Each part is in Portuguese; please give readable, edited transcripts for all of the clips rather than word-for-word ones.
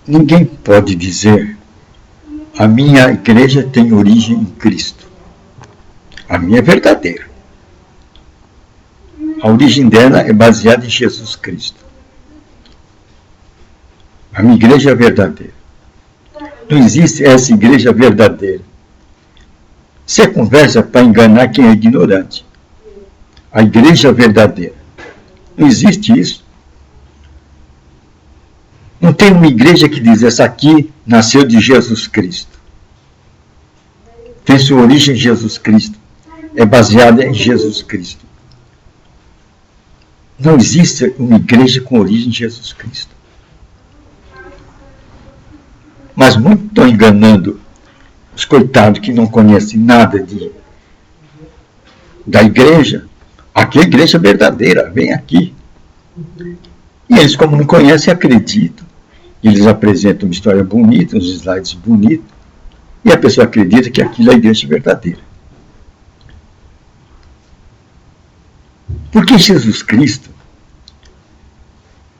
Ninguém pode dizer: a minha igreja tem origem em Cristo. A minha é verdadeira. A origem dela é baseada em Jesus Cristo. A minha igreja é verdadeira. Não existe essa igreja verdadeira. Isso é conversa para enganar quem é ignorante. A igreja verdadeira. Não existe isso. Não tem uma igreja que diz: essa aqui nasceu de Jesus Cristo. Tem sua origem em Jesus Cristo. É baseada em Jesus Cristo. Não existe uma igreja com origem em Jesus Cristo. Mas muitos estão enganando os coitados que não conhecem nada da igreja. Aqui é a igreja verdadeira, vem aqui. E eles, como não conhecem, acreditam. Eles apresentam uma história bonita, uns slides bonitos, e a pessoa acredita que aquilo é a igreja verdadeira. Porque Jesus Cristo,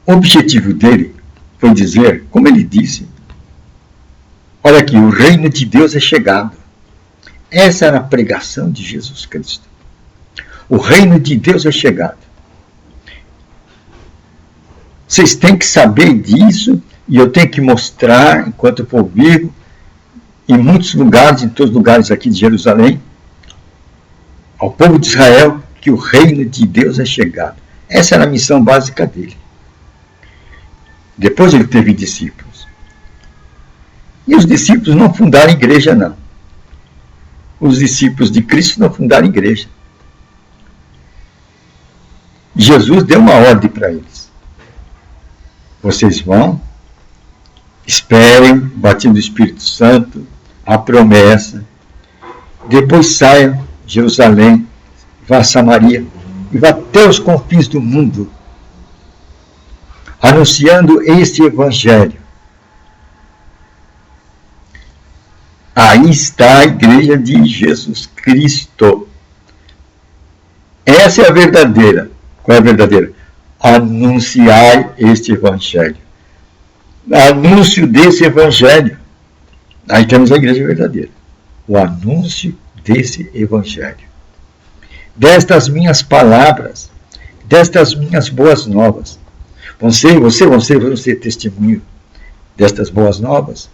o objetivo dele foi dizer, como ele disse: olha aqui, o reino de Deus é chegado. Essa era a pregação de Jesus Cristo. O reino de Deus é chegado. Vocês têm que saber disso, e eu tenho que mostrar, enquanto eu for vivo, em muitos lugares, em todos os lugares aqui de Jerusalém, ao povo de Israel, que o reino de Deus é chegado. Essa era a missão básica dele. Depois ele teve discípulos. E os discípulos não fundaram igreja, não. Os discípulos de Cristo não fundaram igreja. Jesus deu uma ordem para eles. Vocês vão, esperem, batismo do Espírito Santo, a promessa. Depois saiam de Jerusalém, vá a Samaria e vá até os confins do mundo, anunciando este evangelho. Aí está a igreja de Jesus Cristo. Essa é a verdadeira. Qual é a verdadeira? Anunciai este evangelho. Anúncio desse evangelho. Aí temos a igreja verdadeira. O anúncio desse evangelho. Destas minhas palavras, destas minhas boas novas. Você vão ser testemunho destas boas novas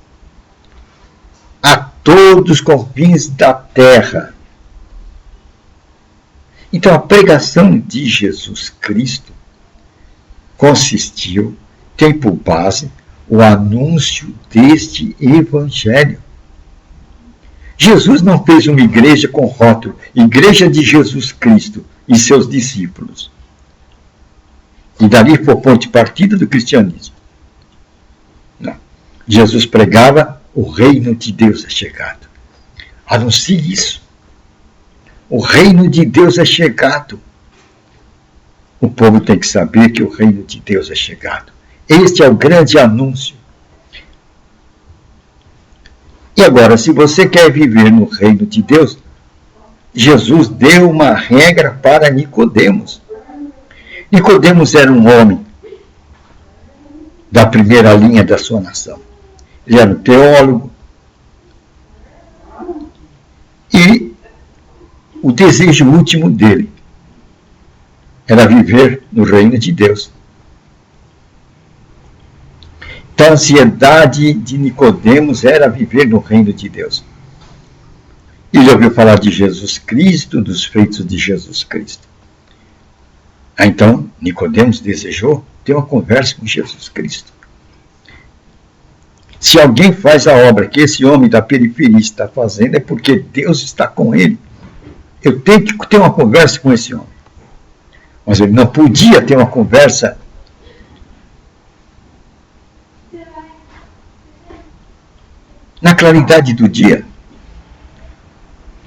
a todos os confins da terra. Então a pregação de Jesus Cristo tem por base o anúncio deste evangelho. Jesus não fez uma igreja com rótulo, Igreja de Jesus Cristo e seus discípulos. E dali foi ponto de partida do cristianismo. Não. Jesus pregava: o reino de Deus é chegado. Anuncie isso. O reino de Deus é chegado. O povo tem que saber que o reino de Deus é chegado. Este é o grande anúncio. E agora, se você quer viver no reino de Deus, Jesus deu uma regra para Nicodemos. Nicodemos era um homem da primeira linha da sua nação. Ele era um teólogo. E o desejo último dele era viver no reino de Deus. Então, a ansiedade de Nicodemos era viver no reino de Deus. Ele ouviu falar de Jesus Cristo, dos feitos de Jesus Cristo. Então, Nicodemos desejou ter uma conversa com Jesus Cristo. Se alguém faz a obra que esse homem da periferia está fazendo, é porque Deus está com ele. Eu tenho que ter uma conversa com esse homem. Mas ele não podia ter uma conversa na claridade do dia.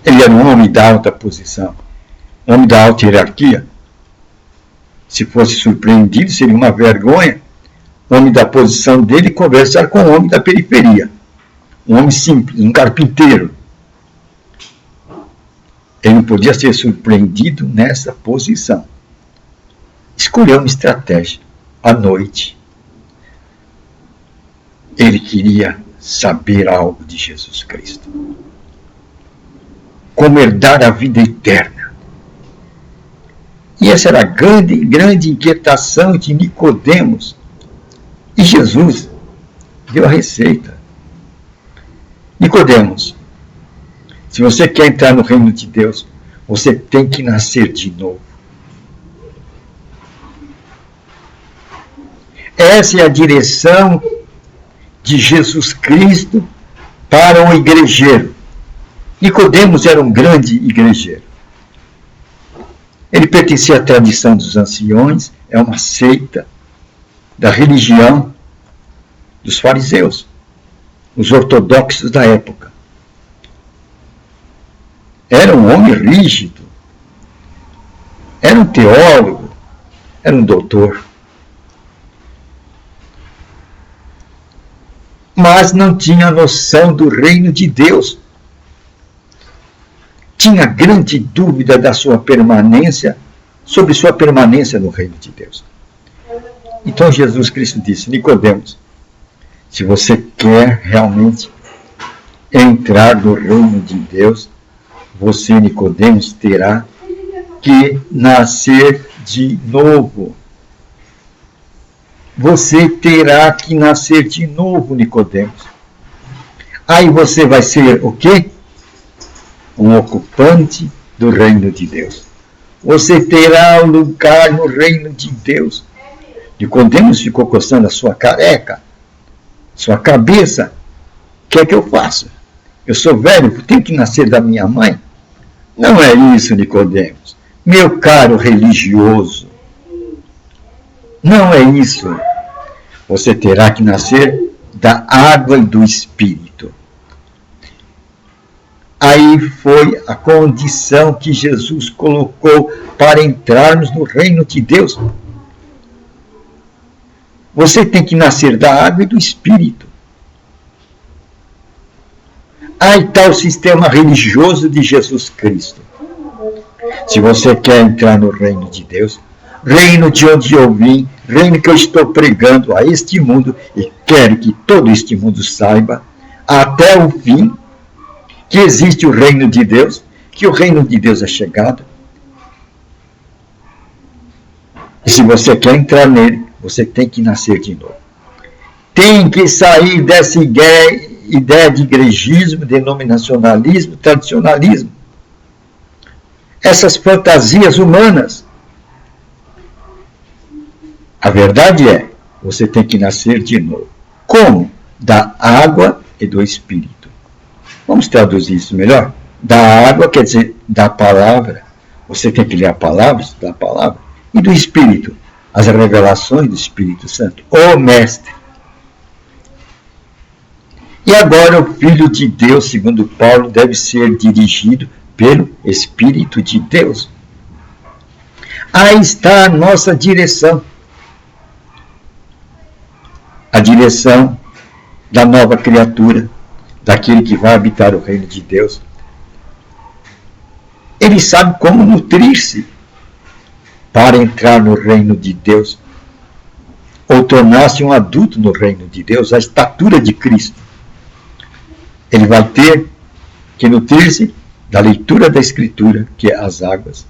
Ele era um homem da alta posição, um homem da alta hierarquia. Se fosse surpreendido, seria uma vergonha o homem da posição dele conversar com o homem da periferia. Um homem simples, um carpinteiro. Ele não podia ser surpreendido nessa posição. Escolheu uma estratégia. À noite. Ele queria saber algo de Jesus Cristo. Como herdar a vida eterna. E essa era a grande inquietação de Nicodemos. E Jesus deu a receita. Nicodemos, se você quer entrar no reino de Deus, você tem que nascer de novo. Essa é a direção de Jesus Cristo para um igrejeiro. Nicodemos era um grande igrejeiro. Ele pertencia à tradição dos anciões, é uma seita da religião dos fariseus, os ortodoxos da época. Era um homem rígido, era um teólogo, era um doutor. Mas não tinha noção do reino de Deus. Tinha grande dúvida da sua permanência, sobre sua permanência no reino de Deus. Então Jesus Cristo disse: Nicodemos, se você quer realmente entrar no reino de Deus, você, Nicodemos, terá que nascer de novo. Você terá que nascer de novo, Nicodemos. Aí você vai ser o quê? Um ocupante do reino de Deus. Você terá um lugar no reino de Deus. Nicodemos ficou coçando a sua careca, sua cabeça. O que é que eu faço? Eu sou velho, tenho que nascer da minha mãe? Não é isso, Nicodemos. Meu caro religioso. Não é isso. Você terá que nascer da água e do Espírito. Aí foi a condição que Jesus colocou para entrarmos no reino de Deus. Você tem que nascer da água e do Espírito. Aí está o sistema religioso de Jesus Cristo. Se você quer entrar no reino de Deus, reino de onde eu vim, reino que eu estou pregando a este mundo, e quero que todo este mundo saiba, até o fim, que existe o reino de Deus, que o reino de Deus é chegado. E se você quer entrar nele, você tem que nascer de novo. Tem que sair dessa ideia de igrejismo, denominacionalismo, tradicionalismo. Essas fantasias humanas. A verdade é, você tem que nascer de novo. Como? Da água e do Espírito. Vamos traduzir isso melhor? Da água quer dizer da palavra. Você tem que ler a palavra, estudar a palavra. E do Espírito, as revelações do Espírito Santo. O Mestre. E agora o Filho de Deus, segundo Paulo, deve ser dirigido pelo Espírito de Deus. Aí está a nossa direção. A direção da nova criatura, daquele que vai habitar o reino de Deus. Ele sabe como nutrir-se para entrar no reino de Deus, ou tornar-se um adulto no reino de Deus, a estatura de Cristo. Ele vai ter que nutrir-se da leitura da Escritura, que é as águas,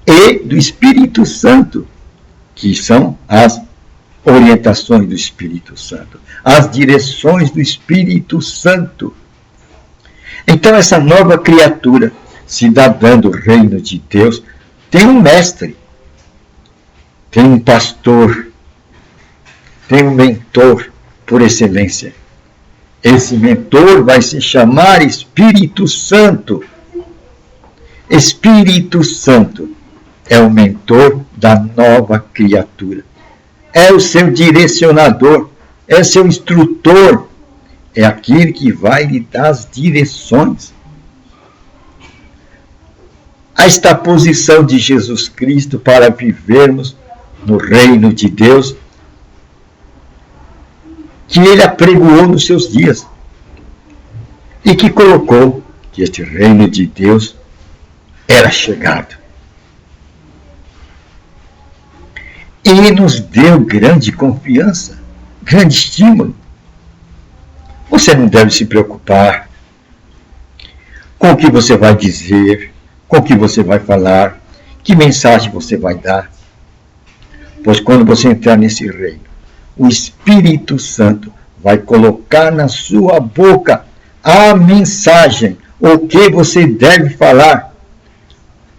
e do Espírito Santo, que são as orientações do Espírito Santo, as direções do Espírito Santo. Então essa nova criatura, cidadã do reino de Deus, tem um mestre, tem um pastor, tem um mentor por excelência. Esse mentor vai se chamar Espírito Santo. Espírito Santo é o mentor da nova criatura. É o seu direcionador, é seu instrutor, é aquele que vai lhe dar as direções. Esta posição de Jesus Cristo para vivermos no reino de Deus, que ele apregoou nos seus dias, e que colocou que este reino de Deus era chegado. E nos deu grande confiança, grande estímulo. Você não deve se preocupar com o que você vai dizer, com o que você vai falar, que mensagem você vai dar. Pois quando você entrar nesse reino, o Espírito Santo vai colocar na sua boca a mensagem, o que você deve falar.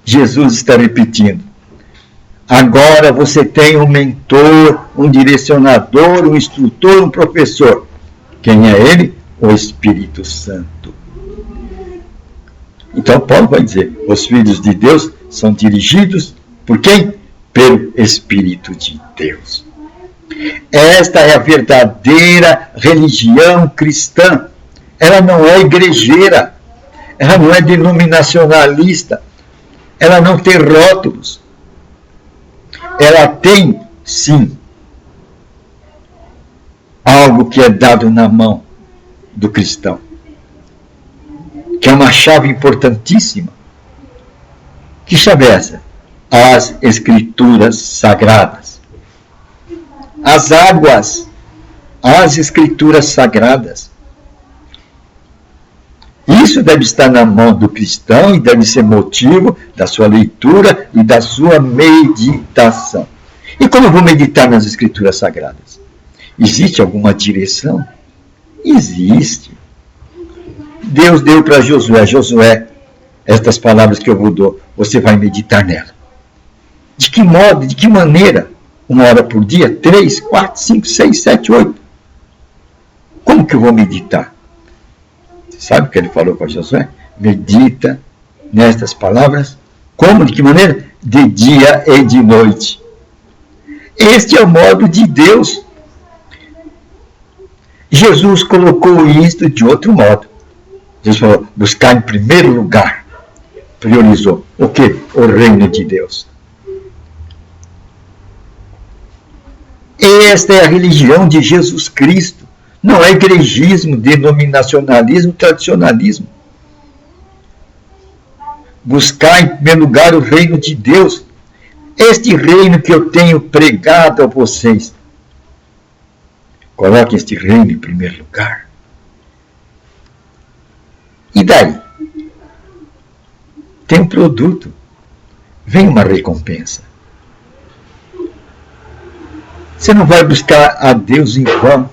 Jesus está repetindo. Agora você tem um mentor, um direcionador, um instrutor, um professor. Quem é ele? O Espírito Santo. Então Paulo vai dizer, os filhos de Deus são dirigidos por quem? Pelo Espírito de Deus. Esta é a verdadeira religião cristã. Ela não é igrejeira, ela não é denominacionalista, ela não tem rótulos. Ela tem, sim, algo que é dado na mão do cristão, que é uma chave importantíssima. Que chave é essa? As Escrituras Sagradas. As águas, as Escrituras Sagradas. Isso deve estar na mão do cristão e deve ser motivo da sua leitura e da sua meditação. E como eu vou meditar nas Escrituras Sagradas? Existe alguma direção? Existe. Deus deu para Josué, Josué, estas palavras que eu vou dar, você vai meditar nela. De que modo, de que maneira? 1 hora por dia? 3, 4, 5, 6, 7, 8. Como que eu vou meditar? Você sabe o que ele falou para Josué? Medita nestas palavras. Como? De que maneira? De dia e de noite. Este é o modo de Deus. Jesus colocou isto de outro modo. Jesus falou, buscar em primeiro lugar. Priorizou. O quê? O reino de Deus. Esta é a religião de Jesus Cristo. Não é igrejismo, denominacionalismo, tradicionalismo. Buscar em primeiro lugar o reino de Deus. Este reino que eu tenho pregado a vocês. Coloque este reino em primeiro lugar. E daí? Tem um produto. Vem uma recompensa. Você não vai buscar a Deus em vão.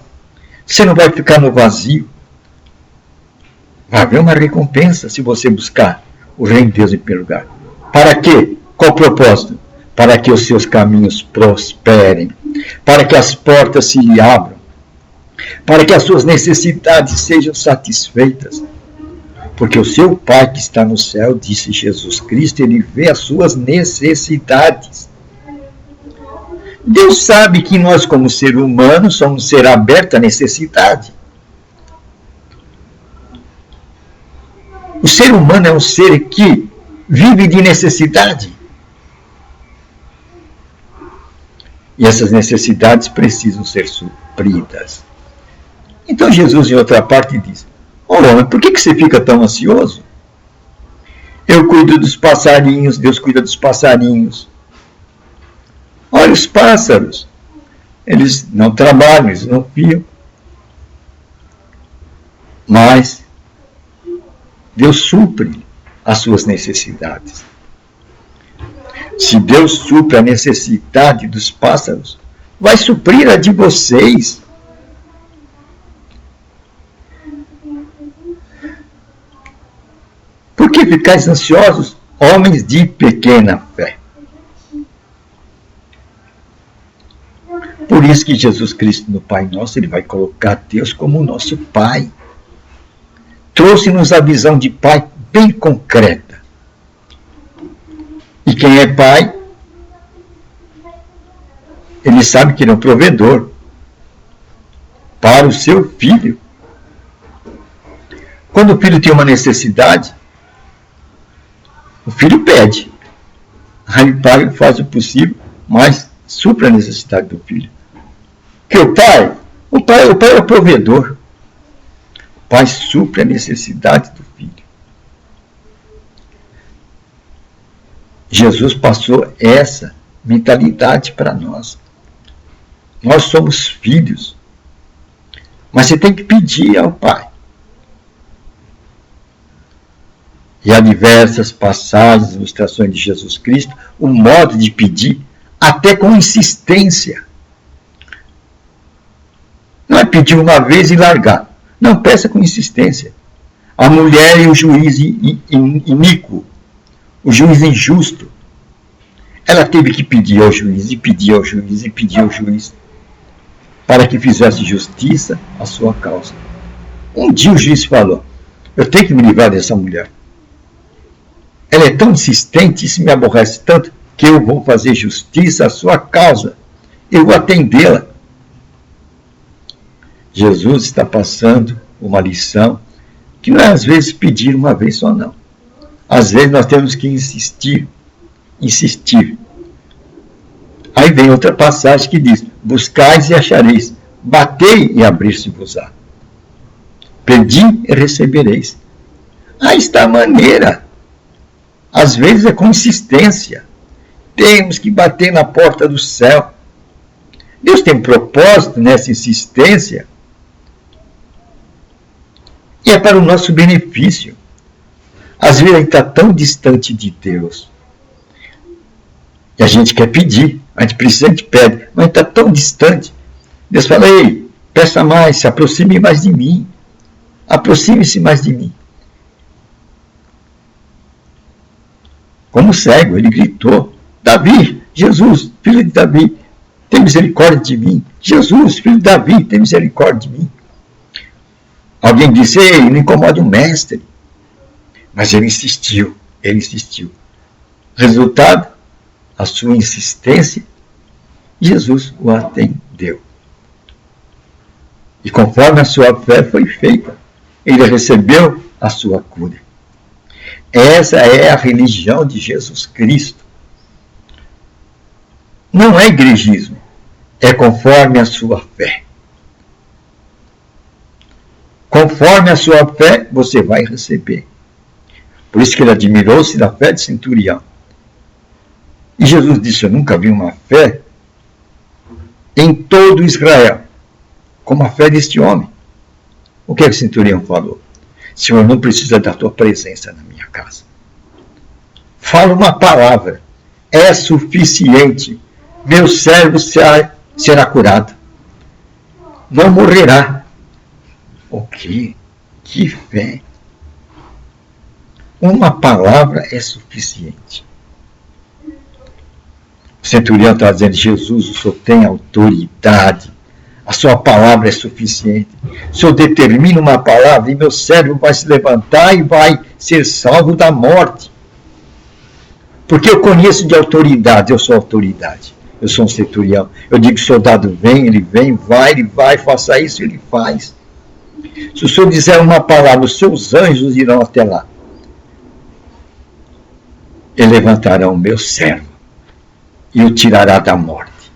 Você não vai ficar no vazio. Vai haver uma recompensa se você buscar o reino de Deus em primeiro lugar. Para quê? Qual o propósito? Para que os seus caminhos prosperem. Para que as portas se abram. Para que as suas necessidades sejam satisfeitas. Porque o seu Pai que está no céu, disse Jesus Cristo, ele vê as suas necessidades. Deus sabe que nós, como ser humano, somos um ser aberto à necessidade. O ser humano é um ser que vive de necessidade. E essas necessidades precisam ser supridas. Então Jesus, em outra parte, diz, homem, por que você fica tão ansioso? Eu cuido dos passarinhos, Deus cuida dos passarinhos. Olha os pássaros, eles não trabalham, eles não fiam. Mas Deus supre as suas necessidades. Se Deus supre a necessidade dos pássaros, vai suprir a de vocês. Por que ficais ansiosos, homens de pequena fé? Por isso que Jesus Cristo, no Pai Nosso, ele vai colocar Deus como nosso Pai. Trouxe-nos a visão de Pai bem concreta. E quem é Pai, ele sabe que ele é um provedor para o seu filho. Quando o filho tem uma necessidade, o filho pede. Aí o pai faz o possível, mas supra a necessidade do filho. Porque o pai é o provedor. O pai supre a necessidade do filho. Jesus passou essa mentalidade para nós. Nós somos filhos. Mas você tem que pedir ao Pai. E há diversas passagens, ilustrações de Jesus Cristo, o modo de pedir, até com insistência. Não é pedir uma vez e largar. Não, peça com insistência. A mulher e o juiz iníquo, o juiz injusto. Ela teve que pedir ao juiz, e pedir ao juiz, e pedir ao juiz, para que fizesse justiça à sua causa. Um dia o juiz falou, eu tenho que me livrar dessa mulher. Ela é tão insistente, isso me aborrece tanto, que eu vou fazer justiça à sua causa. Eu vou atendê-la. Jesus está passando uma lição que não é às vezes pedir uma vez só, não. Às vezes nós temos que insistir. Aí vem outra passagem que diz, buscais e achareis, batei e abrir-se-vos-á. Pedi e recebereis. Aí está a maneira. Às vezes é com insistência. Temos que bater na porta do céu. Deus tem um propósito nessa insistência. E é para o nosso benefício. Às vezes a gente está tão distante de Deus. E a gente quer pedir. A gente precisa, a gente pede. Mas está tão distante. Deus fala, ei, peça mais, se aproxime mais de mim. Aproxime-se mais de mim. Como cego, ele gritou, Davi, Jesus, filho de Davi, tem misericórdia de mim. Jesus, filho de Davi, tem misericórdia de mim. Alguém disse, ei, não incomode o mestre. Mas ele insistiu. Resultado, a sua insistência, Jesus o atendeu. E conforme a sua fé foi feita, ele recebeu a sua cura. Essa é a religião de Jesus Cristo. Não é igrejismo, é conforme a sua fé. Conforme a sua fé, você vai receber. Por isso que ele admirou-se da fé de centurião. E Jesus disse, eu nunca vi uma fé em todo Israel, como a fé deste homem. O que o centurião falou? Senhor, não precisa da tua presença na minha casa. Fala uma palavra, é suficiente. Meu servo será curado. Não morrerá. O quê? Que fé! Uma palavra é suficiente. O centurião está dizendo, Jesus, o Senhor tem autoridade. A sua palavra é suficiente. O Senhor determina uma palavra e meu servo vai se levantar e vai ser salvo da morte. Porque eu conheço de autoridade, eu sou autoridade. Eu sou um centurião. Eu digo, soldado, vem, ele vai, faça isso, ele faz. Se o Senhor disser uma palavra, os seus anjos irão até lá. E levantarão o meu servo e o tirará da morte.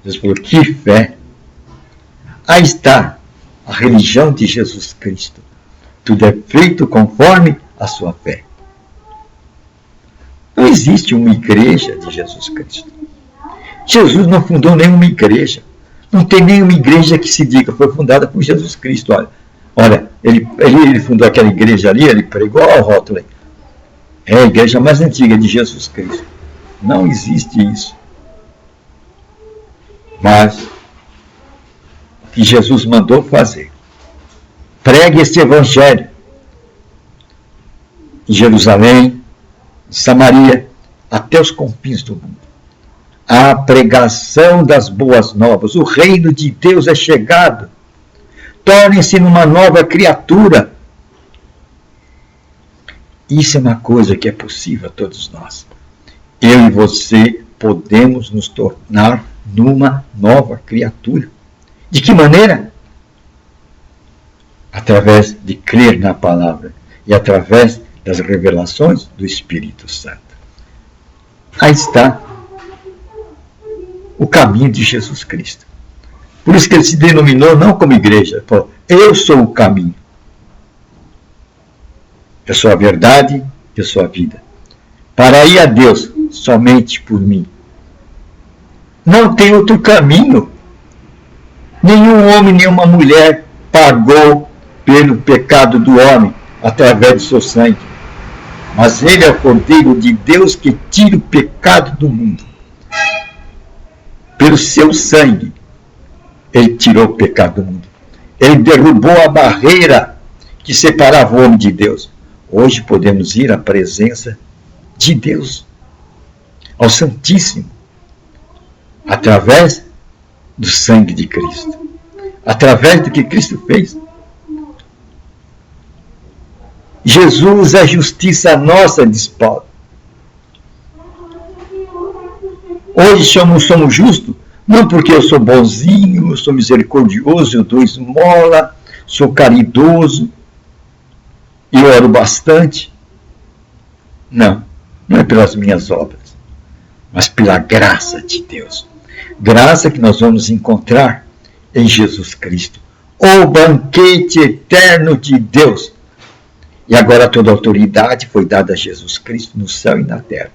Jesus falou, que fé! Aí está a religião de Jesus Cristo. Tudo é feito conforme a sua fé. Não existe uma igreja de Jesus Cristo. Jesus não fundou nenhuma igreja. Não tem nenhuma igreja que se diga, foi fundada por Jesus Cristo. Olha, ele fundou aquela igreja ali, ele pregou ao rótulo. É a igreja mais antiga de Jesus Cristo. Não existe isso. Mas o que Jesus mandou fazer. Pregue este evangelho em Jerusalém, em Samaria, até os confins do mundo. A pregação das boas novas. O reino de Deus é chegado. Tornem-se numa nova criatura. Isso é uma coisa que é possível a todos nós. Eu e você podemos nos tornar numa nova criatura. De que maneira? Através de crer na palavra e através das revelações do Espírito Santo. Aí está o caminho de Jesus Cristo. Por isso que ele se denominou não como igreja, ele falou, eu sou o caminho. Eu sou a verdade, eu sou a vida. Para ir a Deus, somente por mim. Não tem outro caminho. Nenhum homem, nenhuma mulher pagou pelo pecado do homem através do seu sangue. Mas ele é o Cordeiro de Deus que tira o pecado do mundo. Pelo seu sangue, ele tirou o pecado do mundo. Ele derrubou a barreira que separava o homem de Deus. Hoje podemos ir à presença de Deus, ao Santíssimo, através do sangue de Cristo, através do que Cristo fez. Jesus é justiça nossa, diz Paulo. Hoje somos justos, não porque eu sou bonzinho, eu sou misericordioso, eu dou esmola, sou caridoso, e oro bastante. Não é pelas minhas obras, mas pela graça de Deus. Graça que nós vamos encontrar em Jesus Cristo, o banquete eterno de Deus. E agora toda a autoridade foi dada a Jesus Cristo no céu e na terra.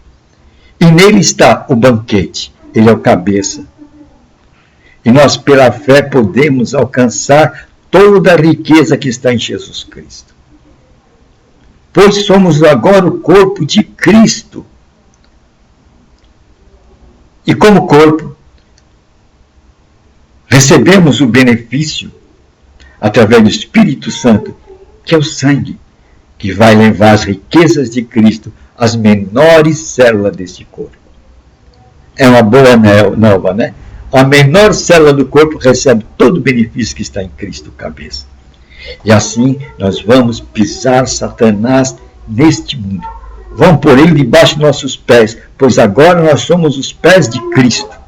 E nele está o banquete, ele é o cabeça. E nós, pela fé, podemos alcançar toda a riqueza que está em Jesus Cristo. Pois somos agora o corpo de Cristo. E como corpo, recebemos o benefício através do Espírito Santo, que é o sangue, que vai levar as riquezas de Cristo às menores células deste corpo. É uma boa nova, né? A menor célula do corpo recebe todo o benefício que está em Cristo, cabeça. E assim nós vamos pisar Satanás neste mundo. Vamos pôr ele debaixo de nossos pés, pois agora nós somos os pés de Cristo.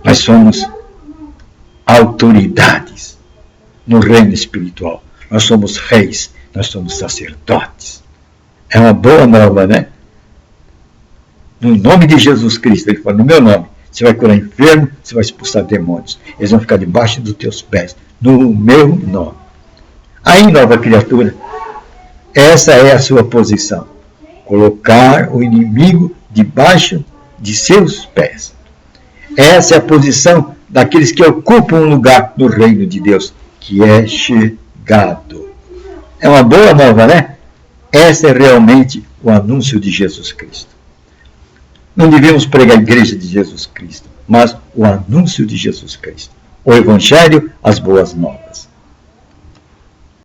Nós somos autoridades no reino espiritual. Nós somos reis, nós somos sacerdotes. É uma boa nova, né? No nome de Jesus Cristo, ele fala, no meu nome, você vai curar enfermo, você vai expulsar demônios. Eles vão ficar debaixo dos teus pés, no meu nome. Aí, nova criatura, essa é a sua posição. Colocar o inimigo debaixo de seus pés. Essa é a posição daqueles que ocupam um lugar no reino de Deus, que é chegado. É uma boa nova, né? Essa é realmente o anúncio de Jesus Cristo. Não devemos pregar a igreja de Jesus Cristo, mas o anúncio de Jesus Cristo. O Evangelho, as boas novas.